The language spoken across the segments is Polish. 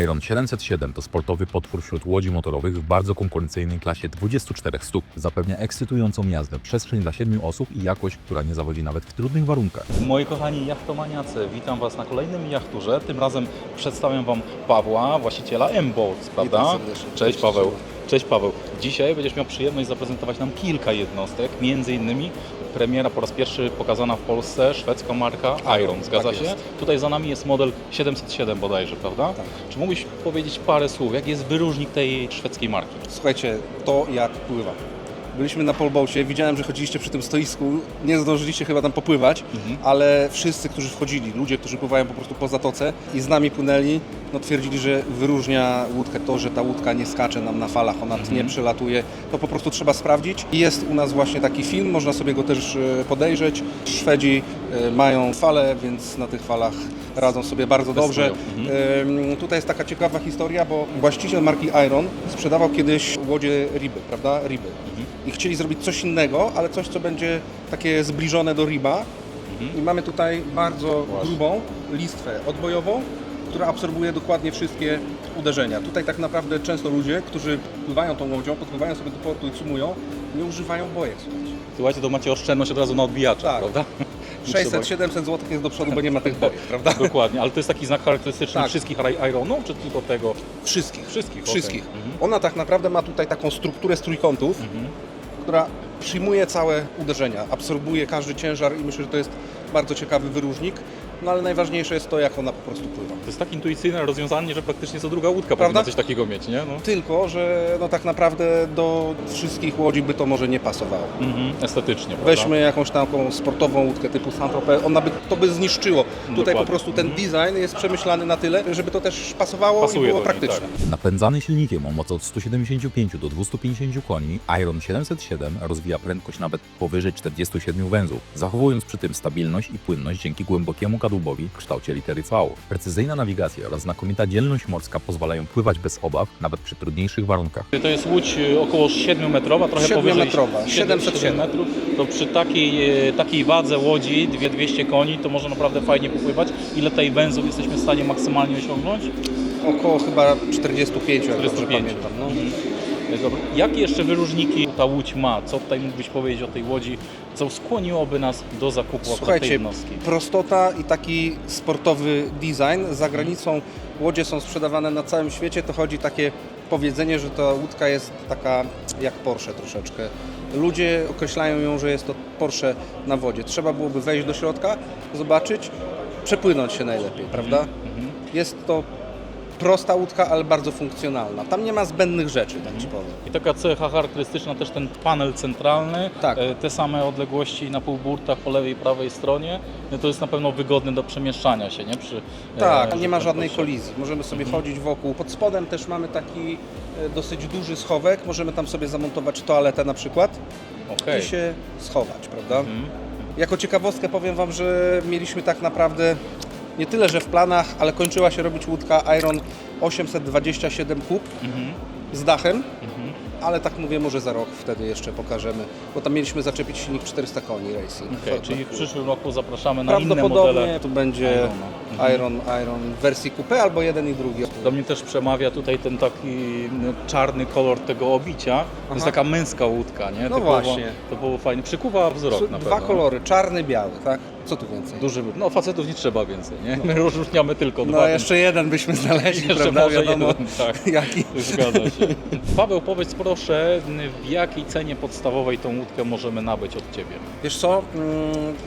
Iron 707 to sportowy potwór wśród łodzi motorowych w bardzo konkurencyjnej klasie 24 stóp. Zapewnia ekscytującą jazdę, przestrzeń dla 7 osób i jakość, która nie zawodzi nawet w trudnych warunkach. Moi kochani jachtomaniacy, witam Was na kolejnym jachturze. Tym razem przedstawiam Wam Pawła, właściciela M-Boats, prawda? Witam serdecznie. Cześć Paweł. Cześć Paweł. Dzisiaj będziesz miał przyjemność zaprezentować nam kilka jednostek, między innymi premiera po raz pierwszy pokazana w Polsce, szwedzka marka Iron, zgadza tak się? jest. Tutaj za nami jest model 707 bodajże, prawda? Tak. Czy mógłbyś powiedzieć parę słów, jaki jest wyróżnik tej szwedzkiej marki? Słuchajcie, to jak pływa. Byliśmy na polboacie, widziałem, że chodziliście przy tym stoisku, nie zdążyliście chyba tam popływać, ale wszyscy, którzy wchodzili, ludzie, którzy pływają po prostu po zatoce i z nami płynęli, no twierdzili, że wyróżnia łódkę to, że ta łódka nie skacze nam na falach, ona nie przelatuje, to po prostu trzeba sprawdzić. I jest u nas właśnie taki film, można sobie go też podejrzeć. Szwedzi mają fale, więc na tych falach radzą sobie bardzo dobrze. Tutaj jest taka ciekawa historia, bo właściciel marki Iron sprzedawał kiedyś łodzie riby, prawda? Riby. I chcieli zrobić coś innego, ale coś, co będzie takie zbliżone do riba. I mamy tutaj bardzo grubą listwę odbojową, która absorbuje dokładnie wszystkie uderzenia. Tutaj tak naprawdę często ludzie, którzy pływają tą łodzią, podpływają sobie do portu i sumują, nie używają bojek. Słuchajcie, to macie oszczędność od razu na odbijacza, Tak. prawda? 600-700 zł jest do przodu, bo nie ma tych bojek, prawda? Dokładnie, ale to jest taki znak charakterystyczny Tak. wszystkich Ironów, czy tylko tego? Wszystkich. Wszystkich. Wszystkich. okej. Ona tak naprawdę ma tutaj taką strukturę z trójkątów, która przyjmuje całe uderzenia, absorbuje każdy ciężar i myślę, że to jest bardzo ciekawy wyróżnik. No ale najważniejsze jest to, jak ona po prostu pływa. To jest tak intuicyjne rozwiązanie, że praktycznie co druga łódka Prawda? powinna coś takiego mieć, nie? No. Tylko, że no tak naprawdę do wszystkich łodzi by to może nie pasowało. Estetycznie, prawda? Weźmy jakąś taką sportową łódkę typu Saint-Tropez, to by zniszczyło. Tutaj Dokładnie. po prostu ten design jest przemyślany na tyle, żeby to też pasowało Pasuje i było do niej, praktyczne. Napędzany silnikiem o mocy od 175 do 250 koni, Iron 707 rozwija prędkość nawet powyżej 47 węzłów, zachowując przy tym stabilność i płynność dzięki głębokiemu kadłubowi w kształcie litery V. Precyzyjna nawigacja oraz znakomita dzielność morska pozwalają pływać bez obaw, nawet przy trudniejszych warunkach. To jest łódź około 7-metrowa, trochę 7-metrowa, powyżej 707 metrów. To przy takiej wadze łodzi, 200 koni, to można naprawdę fajnie popływać. Ile tej węzłów jesteśmy w stanie maksymalnie osiągnąć? Około chyba 45, jak dobrze 45. pamiętam. No. Dobra. Jakie jeszcze wyróżniki ta łódź ma? Co tutaj mógłbyś powiedzieć o tej łodzi? Co skłoniłoby nas do zakupu akurat tej Słuchajcie, jednostki? prostota i taki sportowy design. Za granicą łodzie są sprzedawane na całym świecie. To chodzi takie powiedzenie, że ta łódka jest taka jak Porsche troszeczkę. Ludzie określają ją, że jest to Porsche na wodzie. Trzeba byłoby wejść do środka, zobaczyć, przepłynąć się najlepiej, prawda? Jest to prosta łódka, ale bardzo funkcjonalna. Tam nie ma zbędnych rzeczy, tak ci powiem. I taka cecha charakterystyczna też ten panel centralny, Tak. Te same odległości na półburtach po lewej i prawej stronie, to jest na pewno wygodne do przemieszczania się, nie? Tak, nie ma żadnej kolizji. Możemy sobie chodzić wokół. Pod spodem też mamy taki dosyć duży schowek. Możemy tam sobie zamontować toaletę na przykład Okej. i się schować, prawda? Jako ciekawostkę powiem Wam, że mieliśmy tak naprawdę nie tyle, że w planach, ale kończyła się robić łódka Iron 827 kub z dachem. Ale tak mówię, może za rok wtedy jeszcze pokażemy, bo tam mieliśmy zaczepić silnik 400 koni racing. Okej, czyli w przyszłym roku zapraszamy na inne Prawdopodobnie modele. to będzie Iron w wersji coupé albo jeden i drugi. Do mnie też przemawia tutaj ten taki czarny kolor tego obicia. To jest taka męska łódka, nie? No Typowo, właśnie. To było fajnie. Przykuwa wzrok na pewno. Dwa kolory, czarny, biały, tak? Co tu więcej? Duży, no facetów nie trzeba więcej, nie? My rozróżniamy tylko No dwa. jeszcze jeden byśmy znaleźli, Jeszcze prawda? może Wiadomo, jeden, tak. jaki. Zgadza się. Paweł, powiedz proszę, w jakiej cenie podstawowej tą łódkę możemy nabyć od Ciebie? Wiesz co,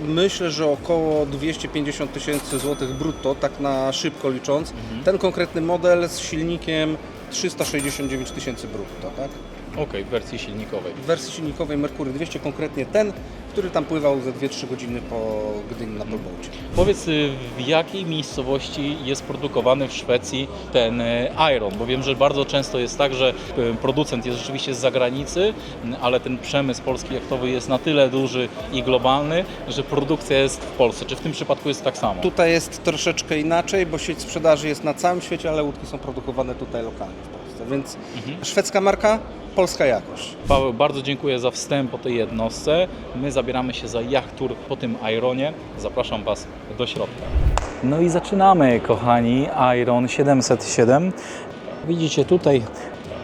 myślę, że około 250 tysięcy złotych brutto, tak na szybko licząc. Ten konkretny model z silnikiem 369 tysięcy brutto, tak? Okej, w wersji silnikowej. W wersji silnikowej Mercury 200, konkretnie ten, który tam pływał ze 2-3 godziny po Gdyni na polboacie. Powiedz, w jakiej miejscowości jest produkowany w Szwecji ten Iron? Bo wiem, że bardzo często jest tak, że producent jest rzeczywiście z zagranicy, ale ten przemysł polski jachtowy jest na tyle duży i globalny, że produkcja jest w Polsce. Czy w tym przypadku jest tak samo? Tutaj jest troszeczkę inaczej, bo sieć sprzedaży jest na całym świecie, ale łódki są produkowane tutaj lokalnie w Polsce, więc szwedzka marka, polska jakość. Paweł, bardzo dziękuję za wstęp o tej jednostce. My zabieramy się za jachtur po tym Ironie. Zapraszam Was do środka. No i zaczynamy, kochani, Iron 707. Widzicie tutaj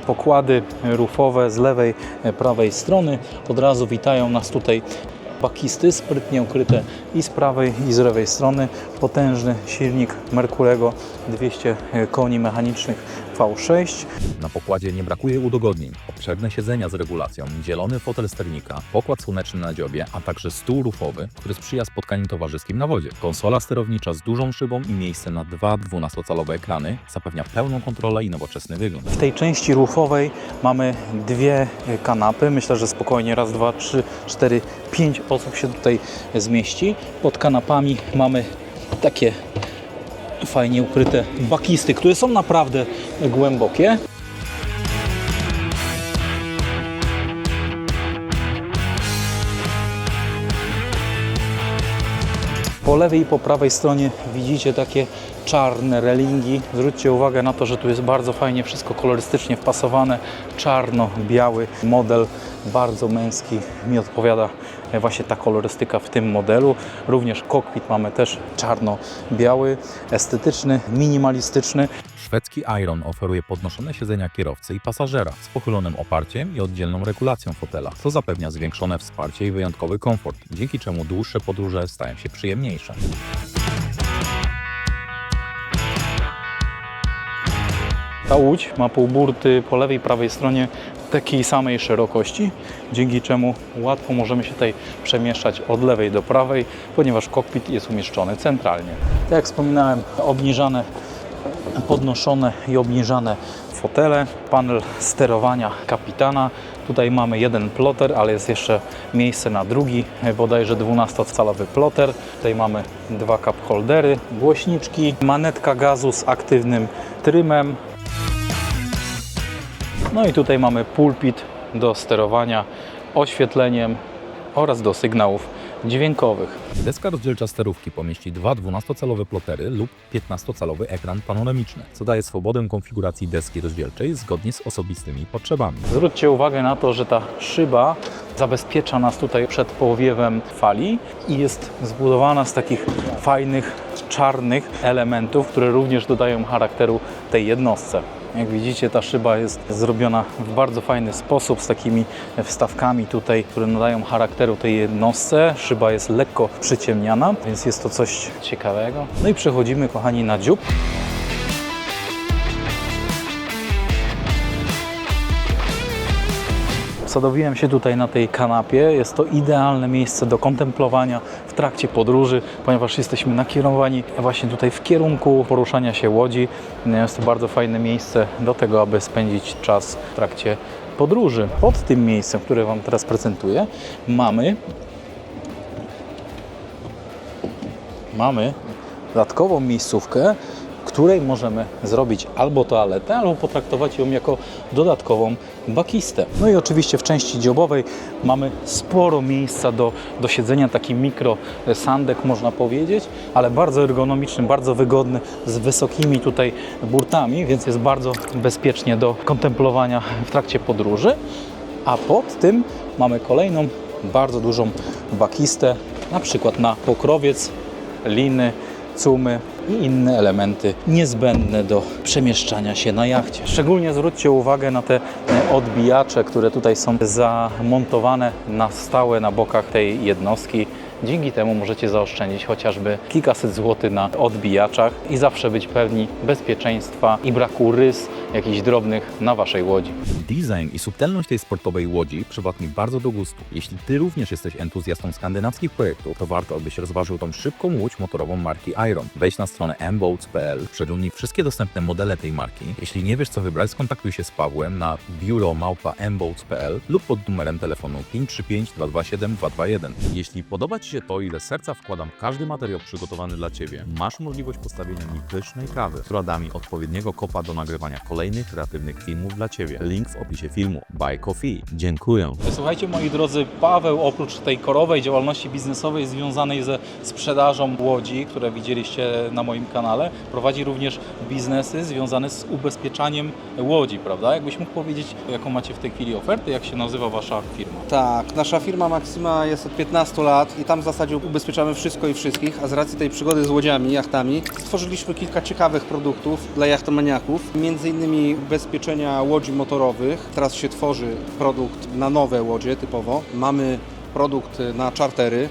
pokłady rufowe z lewej, prawej strony. Od razu witają nas tutaj bakisty, sprytnie ukryte i z prawej, i z lewej strony. Potężny silnik Merkurego, 200 koni mechanicznych V6. Na pokładzie nie brakuje udogodnień. Obszerne siedzenia z regulacją, zielony fotel sternika, pokład słoneczny na dziobie, a także stół rufowy, który sprzyja spotkaniom towarzyskim na wodzie. Konsola sterownicza z dużą szybą i miejsce na dwa 12-calowe ekrany zapewnia pełną kontrolę i nowoczesny wygląd. W tej części rufowej mamy dwie kanapy. Myślę, że spokojnie raz, dwa, trzy, cztery, 5 osób się tutaj zmieści. Pod kanapami mamy takie fajnie ukryte bakisty, które są naprawdę głębokie. Po lewej i po prawej stronie widzicie takie czarne relingi. Zwróćcie uwagę na to, że tu jest bardzo fajnie wszystko kolorystycznie wpasowane. Czarno-biały model, bardzo męski. Mi odpowiada właśnie ta kolorystyka w tym modelu. Również kokpit mamy też czarno-biały, estetyczny, minimalistyczny. Szwedzki Iron oferuje podnoszone siedzenia kierowcy i pasażera z pochylonym oparciem i oddzielną regulacją fotela, co zapewnia zwiększone wsparcie i wyjątkowy komfort, dzięki czemu dłuższe podróże stają się przyjemniejsze. Ta łódź ma półburty po lewej i prawej stronie takiej samej szerokości, dzięki czemu łatwo możemy się tutaj przemieszczać od lewej do prawej, ponieważ kokpit jest umieszczony centralnie. Tak jak wspominałem, obniżane, podnoszone i obniżane fotele, panel sterowania kapitana. Tutaj mamy jeden ploter, ale jest jeszcze miejsce na drugi, bodajże 12-calowy ploter. Tutaj mamy dwa cup holdery, głośniczki, manetka gazu z aktywnym trymem. No i tutaj mamy pulpit do sterowania oświetleniem oraz do sygnałów dźwiękowych. Deska rozdzielcza sterówki pomieści dwa 12-calowe plotery lub 15-calowy ekran panoramiczny, co daje swobodę konfiguracji deski rozdzielczej zgodnie z osobistymi potrzebami. Zwróćcie uwagę na to, że ta szyba zabezpiecza nas tutaj przed powiewem fali i jest zbudowana z takich fajnych, czarnych elementów, które również dodają charakteru tej jednostce. Jak widzicie, ta szyba jest zrobiona w bardzo fajny sposób z takimi wstawkami tutaj, które nadają charakteru tej jednostce. Szyba jest lekko przyciemniana, więc jest to coś ciekawego. No i przechodzimy, kochani, na dziób. Sadowiłem się tutaj na tej kanapie. Jest to idealne miejsce do kontemplowania w trakcie podróży, ponieważ jesteśmy nakierowani właśnie tutaj w kierunku poruszania się łodzi. Jest to bardzo fajne miejsce do tego, aby spędzić czas w trakcie podróży. Pod tym miejscem, które Wam teraz prezentuję, mamy dodatkową miejscówkę, w której możemy zrobić albo toaletę, albo potraktować ją jako dodatkową bakistę. No i oczywiście w części dziobowej mamy sporo miejsca do siedzenia, taki mikro sandek można powiedzieć, ale bardzo ergonomiczny, bardzo wygodny, z wysokimi tutaj burtami, więc jest bardzo bezpiecznie do kontemplowania w trakcie podróży. A pod tym mamy kolejną bardzo dużą bakistę, na przykład na pokrowiec, liny, cumy i inne elementy niezbędne do przemieszczania się na jachcie. Szczególnie zwróćcie uwagę na te odbijacze, które tutaj są zamontowane na stałe na bokach tej jednostki. Dzięki temu możecie zaoszczędzić chociażby kilkaset złotych na odbijaczach i zawsze być pewni bezpieczeństwa i braku rys jakichś drobnych na Waszej łodzi. Design i subtelność tej sportowej łodzi przypadł mi bardzo do gustu. Jeśli Ty również jesteś entuzjastą skandynawskich projektów, to warto, abyś rozważył tą szybką łódź motorową marki Iron. Wejdź na stronę mboats.pl, przeglądnij wszystkie dostępne modele tej marki. Jeśli nie wiesz, co wybrać, skontaktuj się z Pawłem na biuro@mboats.pl lub pod numerem telefonu 535 227 221. Jeśli podoba Ci się to, ile serca wkładam w każdy materiał przygotowany dla Ciebie, masz możliwość postawienia mi pysznej kawy, która da mi odpowiedniego kopa do nagrywania kolejnych kreatywnych filmów dla Ciebie. Link w opisie filmu. Buy Coffee. Dziękuję. Słuchajcie, moi drodzy, Paweł oprócz tej korowej działalności biznesowej związanej ze sprzedażą łodzi, które widzieliście na moim kanale, prowadzi również biznesy związane z ubezpieczaniem łodzi, prawda? Jakbyś mógł powiedzieć, jaką macie w tej chwili ofertę, jak się nazywa Wasza firma? Tak, nasza firma Maxima jest od 15 lat i tam tam w zasadzie ubezpieczamy wszystko i wszystkich, a z racji tej przygody z łodziami, jachtami, stworzyliśmy kilka ciekawych produktów dla jachtomaniaków. Między innymi ubezpieczenia łodzi motorowych. Teraz się tworzy produkt na nowe łodzie typowo. Mamy produkt na czartery,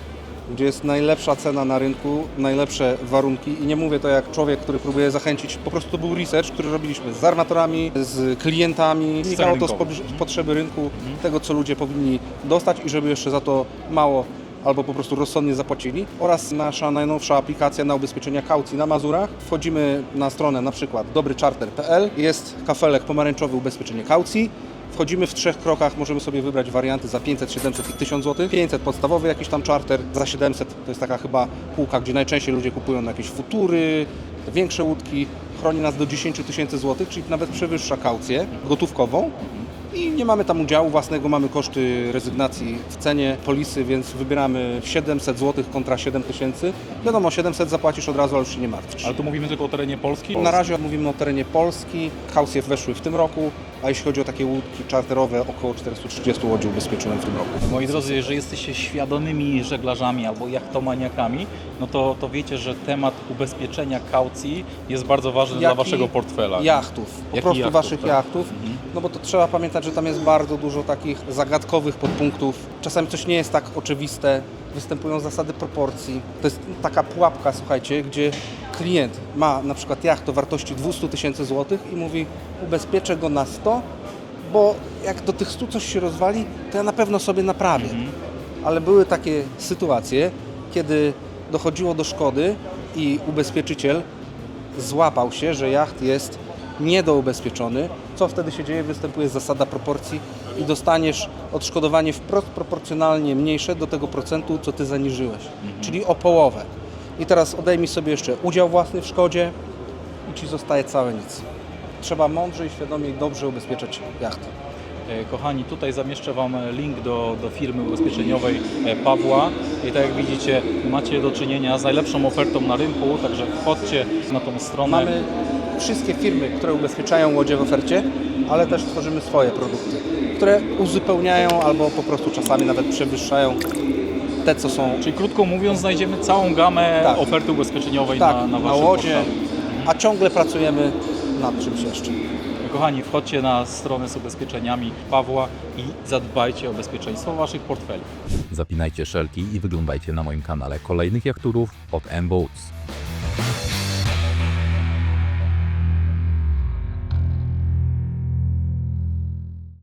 gdzie jest najlepsza cena na rynku, najlepsze warunki i nie mówię to jak człowiek, który próbuje zachęcić, po prostu to był research, który robiliśmy z armatorami, z klientami, wynikało to z potrzeby rynku, tego co ludzie powinni dostać i żeby jeszcze za to mało albo po prostu rozsądnie zapłacili oraz nasza najnowsza aplikacja na ubezpieczenia kaucji na Mazurach. Wchodzimy na stronę na przykład dobrycharter.pl, jest kafelek pomarańczowy ubezpieczenie kaucji. Wchodzimy w 3 krokach, możemy sobie wybrać warianty za 500, 700 i 1000 zł. 500 podstawowy jakiś tam charter, za 700 to jest taka chyba półka, gdzie najczęściej ludzie kupują na jakieś futury, te większe łódki. Chroni nas do 10 000 zł, czyli nawet przewyższa kaucję gotówkową. I nie mamy tam udziału własnego, mamy koszty rezygnacji w cenie polisy, więc wybieramy 700 zł kontra 7000. Wiadomo, 700 zapłacisz od razu, ale już się nie martwisz. Ale tu mówimy tylko o terenie Polski? Na razie mówimy o terenie Polski. Kaucje weszły w tym roku, a jeśli chodzi o takie łódki czarterowe, około 430 łodzi ubezpieczyłem w tym roku. Moi drodzy, jeżeli jesteście świadomymi żeglarzami albo jachtomaniakami, no to wiecie, że temat ubezpieczenia kaucji jest bardzo ważny dla waszego portfela. Jachtów, po prostu jachtów, waszych tak? jachtów. No bo to trzeba pamiętać, że tam jest bardzo dużo takich zagadkowych podpunktów. Czasami coś nie jest tak oczywiste, występują zasady proporcji. To jest taka pułapka, słuchajcie, gdzie klient ma na przykład jacht o wartości 200 000 złotych i mówi ubezpieczę go na 100, bo jak do tych 100 coś się rozwali, to ja na pewno sobie naprawię. Ale były takie sytuacje, kiedy dochodziło do szkody i ubezpieczyciel złapał się, że jacht jest niedoubezpieczony. Co wtedy się dzieje? Występuje zasada proporcji i dostaniesz odszkodowanie wprost proporcjonalnie mniejsze do tego procentu, co ty zaniżyłeś, czyli o połowę. I teraz odejmij sobie jeszcze udział własny w szkodzie i ci zostaje całe nic. Trzeba mądrze i świadomie i dobrze ubezpieczać jachty. Kochani, tutaj zamieszczę Wam link do firmy ubezpieczeniowej Pawła i tak jak widzicie, macie do czynienia z najlepszą ofertą na rynku, także wchodźcie na tą stronę. Mamy wszystkie firmy, które ubezpieczają łodzie w ofercie, ale też tworzymy swoje produkty, które uzupełniają albo po prostu czasami nawet przewyższają te, co są Czyli krótko mówiąc, znajdziemy całą gamę Tak. oferty ubezpieczeniowej na na waszym łodzie, portalu. a ciągle pracujemy nad czymś jeszcze. Kochani, wchodźcie na stronę z ubezpieczeniami Pawła i zadbajcie o bezpieczeństwo waszych portfeli. Zapinajcie szelki i wyglądajcie na moim kanale kolejnych jachturów od M-Boats.